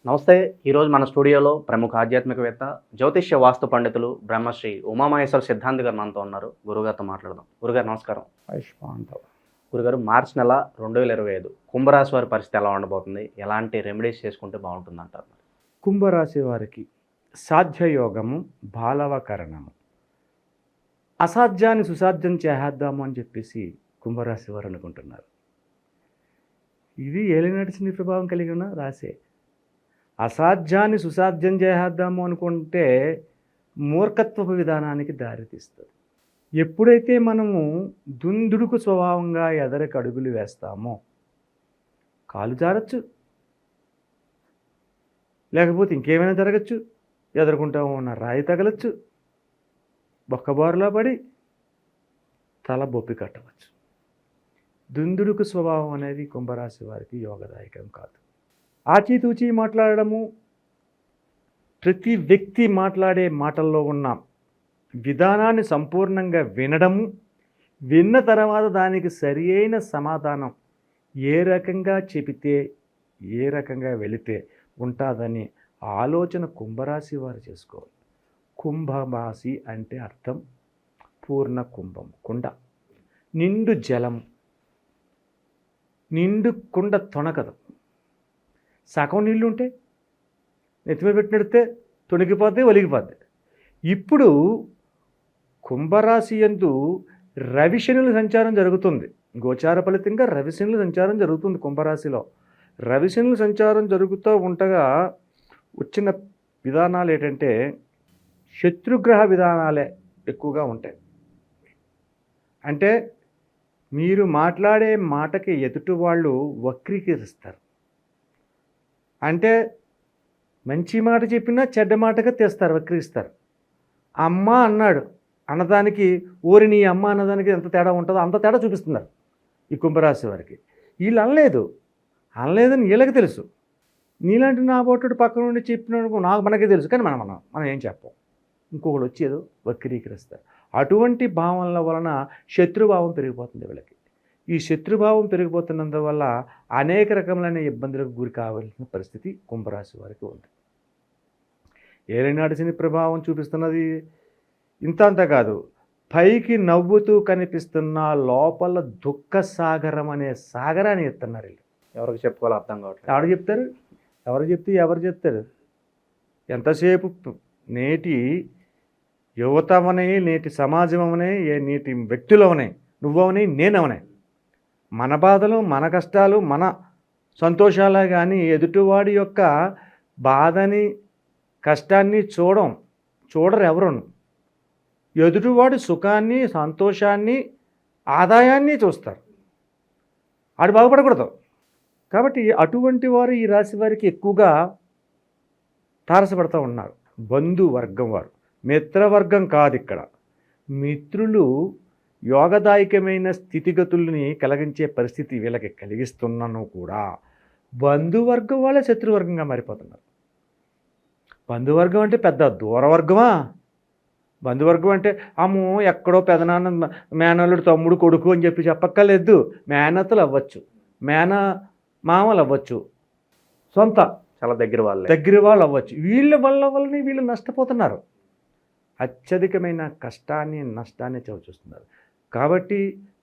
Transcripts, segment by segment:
నమస్తే. ఈరోజు మన స్టూడియోలో ప్రముఖ ఆధ్యాత్మికవేత్త, జ్యోతిష్య వాస్తు పండితులు బ్రహ్మశ్రీ ఉమామహేశ్వర సిద్ధాంతి గారు మనతో ఉన్నారు. గురుగారితో మాట్లాడదాం. గురుగారు నమస్కారం. ఆయుష్మాంతవ్. గురుగారు, మార్చి నెల 2025 కుంభరాశి వారి పరిస్థితి ఎలా ఉండబోతుంది? ఎలాంటి రెమెడీస్ చేసుకుంటే బాగుంటుంది అంటారు? కుంభరాశి వారికి సాధ్యయోగము, బాలవకరణము. అసాధ్యాన్ని సుసాధ్యం చేద్దాము అని చెప్పేసి కుంభరాశి వారు అనుకుంటున్నారు. ఇది ఏలినాటి శని ప్రభావం కలిగి ఉన్న రాశే. అసాధ్యాన్ని సుసాధ్యం చేద్దాము అనుకుంటే మూర్ఖత్వపు విధానానికి దారితీస్తుంది. ఎప్పుడైతే మనము దుందుడుకు స్వభావంగా ఎదరికి అడుగులు వేస్తామో కాలు జారచ్చు, లేకపోతే ఇంకేమైనా జరగచ్చు, ఎదుర్కొంటాము ఉన్న రాయి తగలచ్చు, బొక్కబారులా పడి తల బొప్పి కట్టవచ్చు. దుందుడుకు స్వభావం అనేది కుంభరాశి వారికి యోగదాయకం కాదు. ఆచితూచి మాట్లాడడము, ప్రతి వ్యక్తి మాట్లాడే మాటల్లో ఉన్న విధానాన్ని సంపూర్ణంగా వినడము, విన్న తర్వాత దానికి సరి అయిన సమాధానం ఏ రకంగా చెబితే ఏ రకంగా వెళితే ఉంటుందని ఆలోచన కుంభరాశి వారు చేసుకోవాలి. కుంభరాశి అంటే అర్థం పూర్ణ కుంభం, కుండ, నిండు జలం. నిండు కుండ తొణకదు. సగం నీళ్ళు ఉంటే నెత్తిమీద పెట్టినడితే తొణికిపోద్ది, ఒలిగిపోద్ది. ఇప్పుడు కుంభరాశి యందు రవిశనుల సంచారం జరుగుతుంది. గోచార ఫలితంగా రవిశనుల సంచారం జరుగుతుంది కుంభరాశిలో. రవిశనుల సంచారం జరుగుతూ ఉండగా వచ్చిన విధానాలు ఏంటంటే శత్రుగ్రహ విధానాలే ఎక్కువగా ఉంటాయి. అంటే మీరు మాట్లాడే మాటకి ఎదుటి వాళ్ళు వక్రీకరిస్తారు. అంటే మంచి మాట చెప్పినా చెడ్డ మాటగా తెస్తారు, వక్రీస్తారు. అమ్మ అన్నాడు అన్నదానికి ఓరి నీ అమ్మ అన్నదానికి ఎంత తేడా ఉంటుందో అంత తేడా చూపిస్తున్నారు ఈ కుంభరాశి వారికి. వీళ్ళు అనలేదని వీళ్ళకి తెలుసు. నీలాంటి నా బొట్టుడు పక్కన నుండి చెప్పినప్పుడు మనకే తెలుసు, కానీ మనం ఏం చెప్పం. ఇంకొకటి వచ్చేదో వక్రీకరిస్తారు. అటువంటి భావనల వలన శత్రుభావం పెరిగిపోతుంది వీళ్ళకి. ఈ శత్రుభావం పెరిగిపోతున్నందువల్ల అనేక రకములైన ఇబ్బందులకు గురి కావాల్సిన పరిస్థితి కుంభరాశి వారికి ఉంది. ఏలినాటి శని ప్రభావం చూపిస్తున్నది ఇంత కాదు, పైకి నవ్వుతూ కనిపిస్తున్న లోపల దుఃఖ సాగరం అనే సాగరాన్ని ఎత్తున్నారు వీళ్ళు. ఎవరికి చెప్పుకోవాలో అర్థం కావట్లేదు. ఎవరు చెప్తే ఎవరు చెప్తారు? ఎంతసేపు నేటి యువత అవనే, నేటి సమాజం అవనే, నేటి వ్యక్తులు అవనే, నువ్వవనే, నేనవనే, మన బాధలు, మన కష్టాలు, మన సంతోషాలే కానీ ఎదుటివాడి యొక్క బాధని, కష్టాన్ని చూడరు ఎవరును. ఎదుటివాడి సుఖాన్ని, సంతోషాన్ని, ఆదాయాన్ని చూస్తారు. ఆడు బాగుపడకూడదు. కాబట్టి అటువంటి వారు ఈ రాశి వారికి ఎక్కువగా తారసపడుతూ ఉన్నారు. బంధువర్గం వారు, మిత్రవర్గం కాదు ఇక్కడ. మిత్రులు యోగదాయకమైన స్థితిగతుల్ని కలిగించే పరిస్థితి వీళ్ళకి కలిగిస్తున్నాను కూడా బంధువర్గం వాళ్ళే శత్రువర్గంగా మారిపోతున్నారు. బంధువర్గం అంటే పెద్ద దూరవర్గమా? బంధువర్గం అంటే అమ్మో ఎక్కడో పెదనాన్న మేనల్లుడు తమ్ముడు కొడుకు అని చెప్పి చెప్పక్కర్లేదు. మేనత్తలు అవ్వచ్చు, మామలు అవ్వచ్చు, సొంత చాలా దగ్గర వాళ్ళు అవ్వచ్చు. వల్లనే వీళ్ళు నష్టపోతున్నారు. అత్యధికమైన కష్టాన్ని, నష్టాన్ని చవిచూస్తున్నారు. కాబట్టి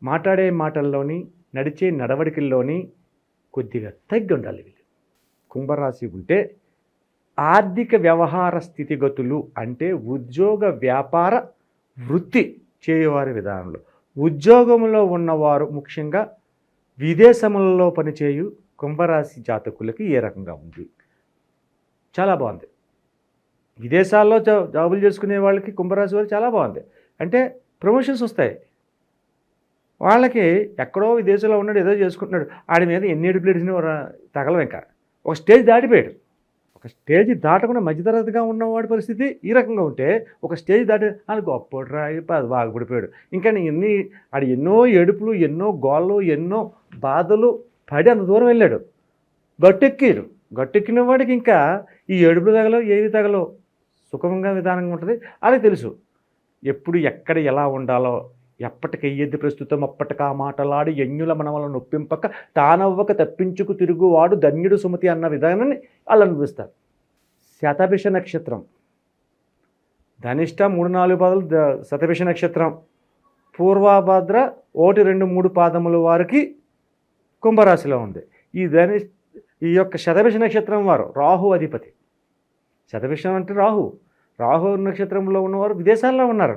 మాట్లాడే మాటల్లోని, నడిచే నడవడికల్లోని కొద్దిగా తగ్గి ఉండాలి వీళ్ళు. కుంభరాశి ఉంటే ఆర్థిక వ్యవహార స్థితిగతులు అంటే ఉద్యోగ, వ్యాపార, వృత్తి చేయవారి విధానంలో, ఉద్యోగంలో ఉన్నవారు ముఖ్యంగా విదేశములలో పనిచేయు కుంభరాశి జాతకులకి ఏ రకంగా ఉంది? చాలా బాగుంది. విదేశాల్లో జాబులు చేసుకునే వాళ్ళకి కుంభరాశి వారు చాలా బాగుంది. అంటే ప్రమోషన్స్ వస్తాయి. వాళ్ళకి ఎక్కడో విదేశంలో ఉన్నాడు, ఏదో చేసుకుంటున్నాడు, ఆడి మీద ఎన్ని ఎడుపులేడిసినా తగలం. ఇంకా ఒక స్టేజ్ దాటిపోయాడు. ఒక స్టేజ్ దాటకుండా మధ్యతరగతిగా ఉన్నవాడి పరిస్థితి ఈ రకంగా ఉంటే, ఒక స్టేజ్ దాటి అది గొప్ప రాయి బాగుపడిపోయాడు. ఇంకా ఆడు ఎన్నో ఏడుపులు, ఎన్నో గోళ్ళు, ఎన్నో బాధలు పడి అంత దూరం వెళ్ళాడు. గట్టెక్కిన వాడికి ఇంకా ఈ ఏడుపులు తగలవు, ఏవి తగలవు, సుఖంగా విధానంగా ఉంటుంది. అది తెలుసు ఎప్పుడు ఎక్కడ ఎలా ఉండాలో, ఎప్పటికెయ్యది ప్రస్తుతం అప్పటికా మాటలాడి ఎన్యుల మనవల నొప్పింపక తానవ్వక తప్పించుకు తిరుగువాడు ధన్యుడు సుమతి అన్న విధానాన్ని వాళ్ళు అనిపిస్తారు. శతభిష నక్షత్రం, ధనిష్ట 3-4 పాదాలు శతభిష నక్షత్రం, పూర్వభద్ర 1, 2, 3 పాదముల వారికి కుంభరాశిలో ఉంది. ఈ యొక్క శతభిష నక్షత్రం వారు రాహు అధిపతి. శతభిషం అంటే రాహు నక్షత్రంలో ఉన్నవారు విదేశాల్లో ఉన్నారు.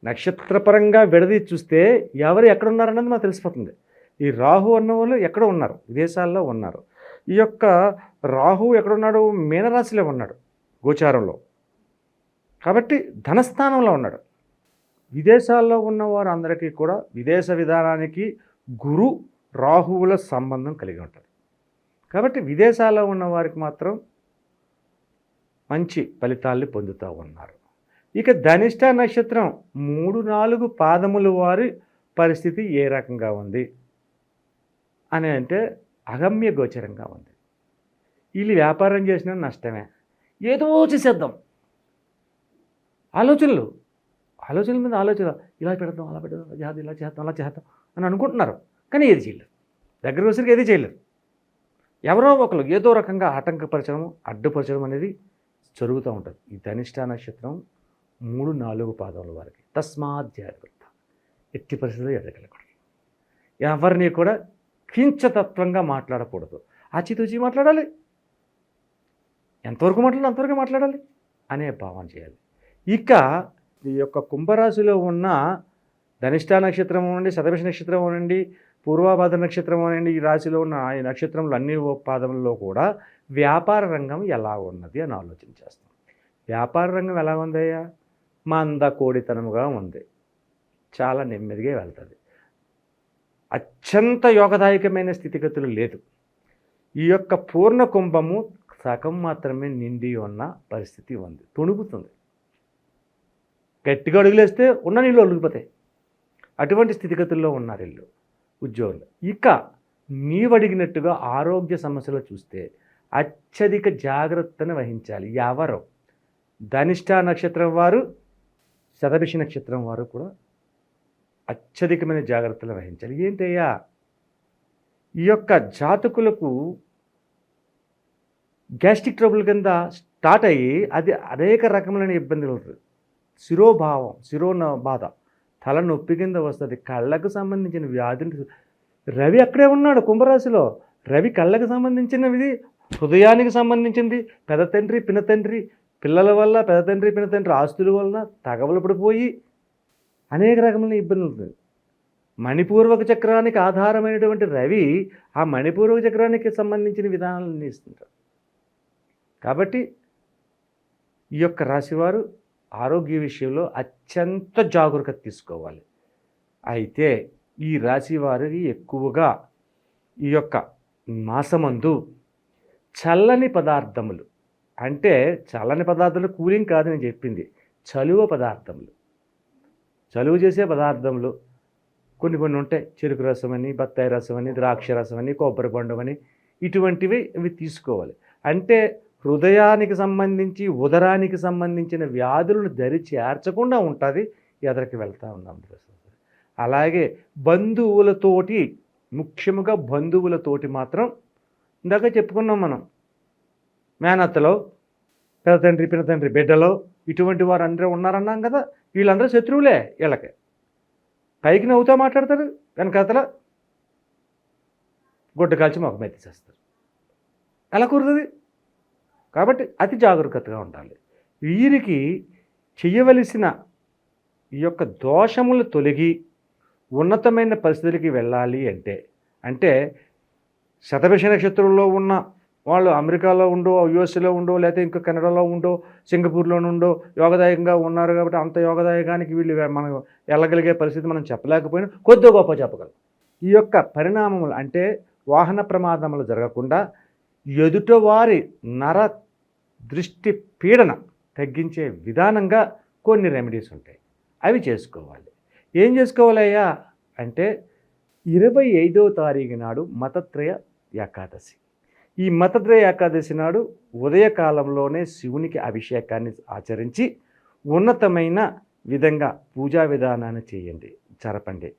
నక్షత్రపరంగా విడదీసి చూస్తే ఎవరు ఎక్కడున్నారన్నది మాకు తెలిసిపోతుంది. ఈ రాహు అన్న వాళ్ళు ఎక్కడో ఉన్నారు, విదేశాల్లో ఉన్నారు. ఈ యొక్క రాహు ఎక్కడున్నాడు? మీనరాశిలో ఉన్నాడు గోచారంలో, కాబట్టి ధనస్థానంలో ఉన్నాడు. విదేశాల్లో ఉన్నవారు అందరికీ కూడా విదేశ విధానానికి గురు రాహువుల సంబంధం కలిగి ఉంటుంది. కాబట్టి విదేశాల్లో ఉన్న వారికి మాత్రం మంచి ఫలితాల్ని పొందుతూ ఉన్నారు. ఇక ధనిష్ట నక్షత్రం 3-4 పాదముల వారి పరిస్థితి ఏ రకంగా ఉంది అని అంటే అగమ్య గోచరంగా ఉంది. వీళ్ళు వ్యాపారం చేసిన నష్టమే, ఏదో చేసేద్దాం, ఆలోచనల మీద ఆలోచన, ఇలా పెడదాం, అలా పెడదాం, ఇలా చేద్దాం, అలా చేద్దాం అని అనుకుంటున్నారు. కానీ ఏది చేయలేరు, దగ్గర వచ్చరికి ఏది చేయలేరు. ఎవరో ఒకరు ఏదో రకంగా ఆటంకపరచడం, అడ్డుపరచడం అనేది జరుగుతూ ఉంటుంది. ఈ ధనిష్ట నక్షత్రం 3-4 పాదముల వారికి తస్మాత్ జాగ్రత్త, ఎట్టి పరిస్థితుల్లో ఎదగలకూడదు. ఎవరిని కూడా కించతత్వంగా మాట్లాడకూడదు, ఆచితూచి మాట్లాడాలి, ఎంతవరకు మాట్లాడాలి అంతవరకు మాట్లాడాలి అనే భావన చేయాలి. ఇక ఈ యొక్క కుంభరాశిలో ఉన్న ధనిష్ట నక్షత్రం అనండి, శతభిష నక్షత్రం అనండి, పూర్వభద్ర నక్షత్రం అనండి, ఈ రాశిలో ఉన్న ఈ నక్షత్రంలో అన్ని పాదములలో కూడా వ్యాపార రంగం ఎలా ఉన్నది అని ఆలోచన చేస్తాం. వ్యాపార రంగం ఎలా ఉందయ్యా? మందకోడితనముగా ఉంది, చాలా నెమ్మదిగా వెళ్తుంది, అత్యంత యోగదాయకమైన స్థితిగతులు లేదు. ఈ యొక్క పూర్ణ కుంభము సగం మాత్రమే నిండి ఉన్న పరిస్థితి ఉంది, తొణుకుతుంది. గట్టిగా అడుగులేస్తే ఉన్న నీళ్ళు ఒలిగిపోతాయి. అటువంటి స్థితిగతుల్లో ఉన్నారు వీళ్ళు ఉద్యోగులు. ఇక నీవడిగినట్టుగా ఆరోగ్య సమస్యలు చూస్తే అత్యధిక జాగ్రత్తను వహించాలి. ఎవరు? ధనిష్ట నక్షత్రం వారు, శతభిష నక్షత్రం వారు కూడా అత్యధికమైన జాగ్రత్తలు వహించాలి. ఏంటయ్యా, ఈ యొక్క జాతకులకు గ్యాస్ట్రిక్ ట్రబుల్ కింద స్టార్ట్ అయ్యి అది అనేక రకములైన ఇబ్బందులు ఉంటుంది. శిరోభావం, బాధ, తలనొప్పి కింద వస్తుంది, కళ్ళకు సంబంధించిన వ్యాధులు. రవి అక్కడే ఉన్నాడు కుంభరాశిలో. రవి కళ్ళకు సంబంధించినవి, హృదయానికి సంబంధించింది, పెద్ద తండ్రి పినతండ్రి పిల్లల వల్ల, పెద్ద తండ్రి పినతండ్రి ఆస్తుల వలన తగవలు పడిపోయి అనేక రకమైన ఇబ్బందులు ఉంటుంది. మణిపూర్వక చక్రానికి ఆధారమైనటువంటి రవి ఆ మణిపూర్వక చక్రానికి సంబంధించిన విధానాలను ఇస్తుంటారు. కాబట్టి ఈ యొక్క రాశివారు ఆరోగ్య విషయంలో అత్యంత జాగరూకత తీసుకోవాలి. అయితే ఈ రాశి వారికి ఎక్కువగా ఈ యొక్క మాసమందు చల్లని పదార్థములు, అంటే చల్లని పదార్థాలు కూలింగ్ కాదు నేను చెప్పింది, చలువ పదార్థములు, చలువ చేసే పదార్థములు కొన్ని ఉంటాయి. చెరుకు రసం అని, బత్తాయి రసం అని, ద్రాక్ష రసం అని, కొబ్బరి పండు అని, ఇటువంటివి ఇవి తీసుకోవాలి. అంటే హృదయానికి సంబంధించి, ఉదరానికి సంబంధించిన వ్యాధులను దరి చేర్చకుండా ఉంటుంది, ఎదరికి వెళ్తూ ఉన్నాం. అలాగే బంధువులతోటి, ముఖ్యముగా బంధువులతోటి మాత్రం ఇందాక చెప్పుకున్నాం మనం, మేనత్తలో, పెద్ద తండ్రి పినతండ్రి బిడ్డలో, ఇటువంటి వారు అందరూ ఉన్నారన్నాం కదా. వీళ్ళందరూ శత్రువులే. వీళ్ళకి పైకి నవ్వుతూ మాట్లాడతారు, వెనకాతల గుడ్డ కాల్చి మొక్క మెత్తిసేస్తారు. ఎలా కుదురుతుంది? కాబట్టి అతి జాగరూకతగా ఉండాలి. వీరికి చెయ్యవలసిన ఈ యొక్క దోషములు తొలగి ఉన్నతమైన పరిస్థితులకి వెళ్ళాలి అంటే శతభిష నక్షత్రంలో ఉన్న వాళ్ళు అమెరికాలో ఉండో, యుఎస్లో ఉండో, లేకపోతే ఇంకా కెనడాలో ఉండో, సింగపూర్లో ఉండో యోగదాయకంగా ఉన్నారు. కాబట్టి అంత యోగదాయకానికి వీళ్ళు మనం వెళ్ళగలిగే పరిస్థితి మనం చెప్పలేకపోయినా కొద్దిగా గొప్ప చెప్పగలం. ఈ యొక్క పరిణామములు అంటే వాహన ప్రమాదములు జరగకుండా ఎదుటవారి నర దృష్టి పీడన తగ్గించే విధానంగా కొన్ని రెమెడీస్ ఉంటాయి, అవి చేసుకోవాలి. ఏం చేసుకోవాలయ్యా అంటే 25వ తారీఖు నాడు మతత్రయ ఏకాదశి. ఈ మతత్రయ ఏకాదశి నాడు ఉదయకాలంలోనే శివునికి అభిషేకాన్ని ఆచరించి ఉన్నతమైన విధంగా పూజా విధానాన్ని చేయండి, జరపండి.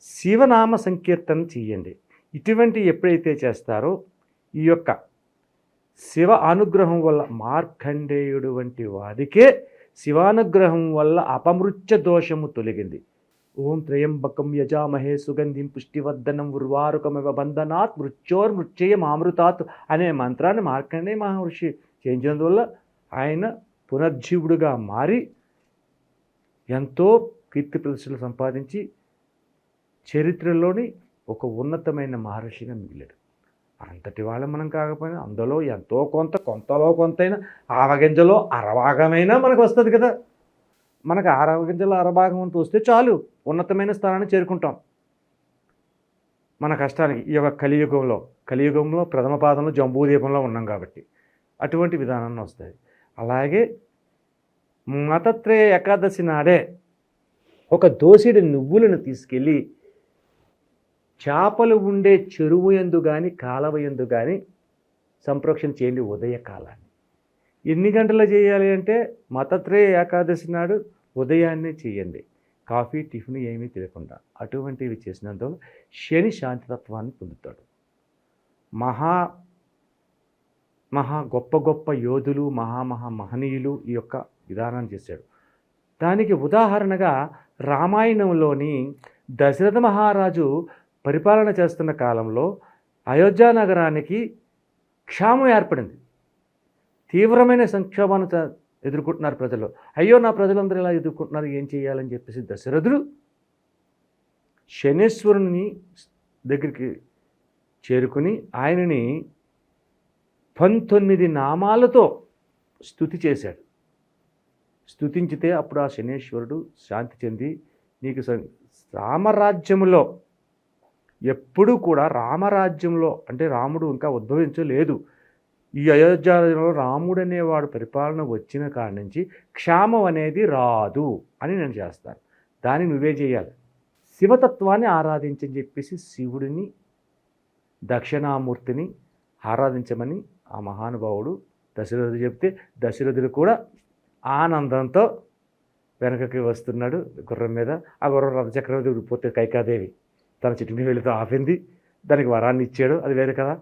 శివనామ సంకీర్తన చేయండి. ఇటువంటి ఎప్పుడైతే చేస్తారో ఈ యొక్క శివ అనుగ్రహం వల్ల మార్కండేయుడు వంటి వాడికే శివానుగ్రహం వల్ల అపమృత్య దోషము తొలగింది. ఓం త్రయంబకం యజామహే సుగంధిం పుష్టివర్ధనం ఉర్వారుకమివ బంధనాత్ మృత్యోర్మృత్యయమామృతాత్ అనే మంత్రాన్ని మార్కండేయ మహర్షి చేయించినందువల్ల ఆయన పునర్జీవుడుగా మారి ఎంతో కీర్తి ప్రతిష్టలు సంపాదించి చరిత్రలోని ఒక ఉన్నతమైన మహర్షిగా మిగిలాడు. అంతటి వాళ్ళ మనం కాకపోయినా అందులో ఎంతో కొంతలో కొంతైనా ఆవగింజలో అరభాగమైనా మనకు వస్తుంది కదా. మనకు ఆరగింజలో అరభాగం అంత వస్తే చాలు, ఉన్నతమైన స్థానాన్ని చేరుకుంటాం. మన కష్టానికి ఈ యొక్క కలియుగంలో ప్రథమ పాదంలో జంబూదీపంలో ఉన్నాం కాబట్టి అటువంటి విధానాన్ని వస్తుంది. అలాగే మతత్రయ ఏకాదశి నాడే ఒక దోసెడు నువ్వులను తీసుకెళ్ళి చేపలు ఉండే చెరువు యందు కానీ కాలవ యందు కానీ సంప్రోక్షణ చేయండి ఉదయకాలాన్ని. ఎన్ని గంటలు చేయాలి అంటే మతత్రయ ఏకాదశి నాడు ఉదయాన్నే చేయండి, కాఫీ టిఫిన్ ఏమీ తెలియకుండా. అటువంటివి చేసినందువల్ల శని శాంతితత్వాన్ని పొందుతాడు. మహా గొప్ప యోధులు మహనీయులు ఈ యొక్క విధానాన్ని చేశాడు. దానికి ఉదాహరణగా రామాయణంలోని దశరథ మహారాజు పరిపాలన చేస్తున్న కాలంలో అయోధ్య నగరానికి క్షామం ఏర్పడింది. తీవ్రమైన సంక్షోభాన్ని ఎదుర్కొంటున్నారు ప్రజలు. అయ్యో నా ప్రజలందరూ ఇలా ఎదుర్కొంటున్నారు, ఏం చేయాలని చెప్పేసి దశరథుడు శనేశ్వరుని దగ్గరికి చేరుకుని ఆయనని 19 నామాలతో స్తుతి చేశాడు. స్తుతించితే అప్పుడు ఆ శనేశ్వరుడు శాంతి చెంది నీకు రామరాజ్యంలో ఎప్పుడూ కూడా రామరాజ్యంలో అంటే రాముడు ఇంకా ఉద్భవించలేదు, ఈ అయోధ్యలో రాముడు అనేవాడు పరిపాలన వచ్చిన కాడి నుంచి క్షామం అనేది రాదు అని నేను చేస్తాను, దాన్ని నువ్వే చేయాలి. శివతత్వాన్ని ఆరాధించని చెప్పేసి శివుడిని దక్షిణామూర్తిని ఆరాధించమని ఆ మహానుభావుడు దశరథుడు చెప్తే దశరథుడు కూడా ఆనందంతో వెనకకి వస్తున్నాడు గుర్రం మీద. ఆ గుర్రం రథచక్రం మీద ఉడిపోతే కైకాదేవి తన చిటిని వెళుతూ ఆపింది, దానికి వరాన్ని ఇచ్చాడు, అది వేరే కదా.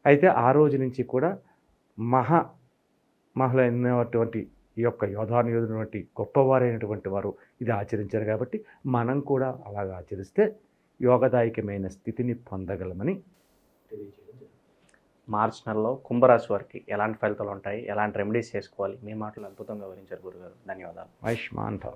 అయితే ఆ రోజు నుంచి కూడా మహలైనటువంటి ఈ యొక్క యోధానుయోధునటువంటి గొప్పవారైనటువంటి వారు ఇది ఆచరించారు. కాబట్టి మనం కూడా అలాగ ఆచరిస్తే యోగదాయకమైన స్థితిని పొందగలమని తెలియజేయడం. మార్చి నెలలో కుంభరాశి వారికి ఎలాంటి ఫలితాలు ఉంటాయి, ఎలాంటి రెమెడీస్ చేసుకోవాలి, మీ మాటలు అద్భుతంగా వివరించారు గురుగారు. ధన్యవాదాలు. ఆయుష్మాన్ భవ.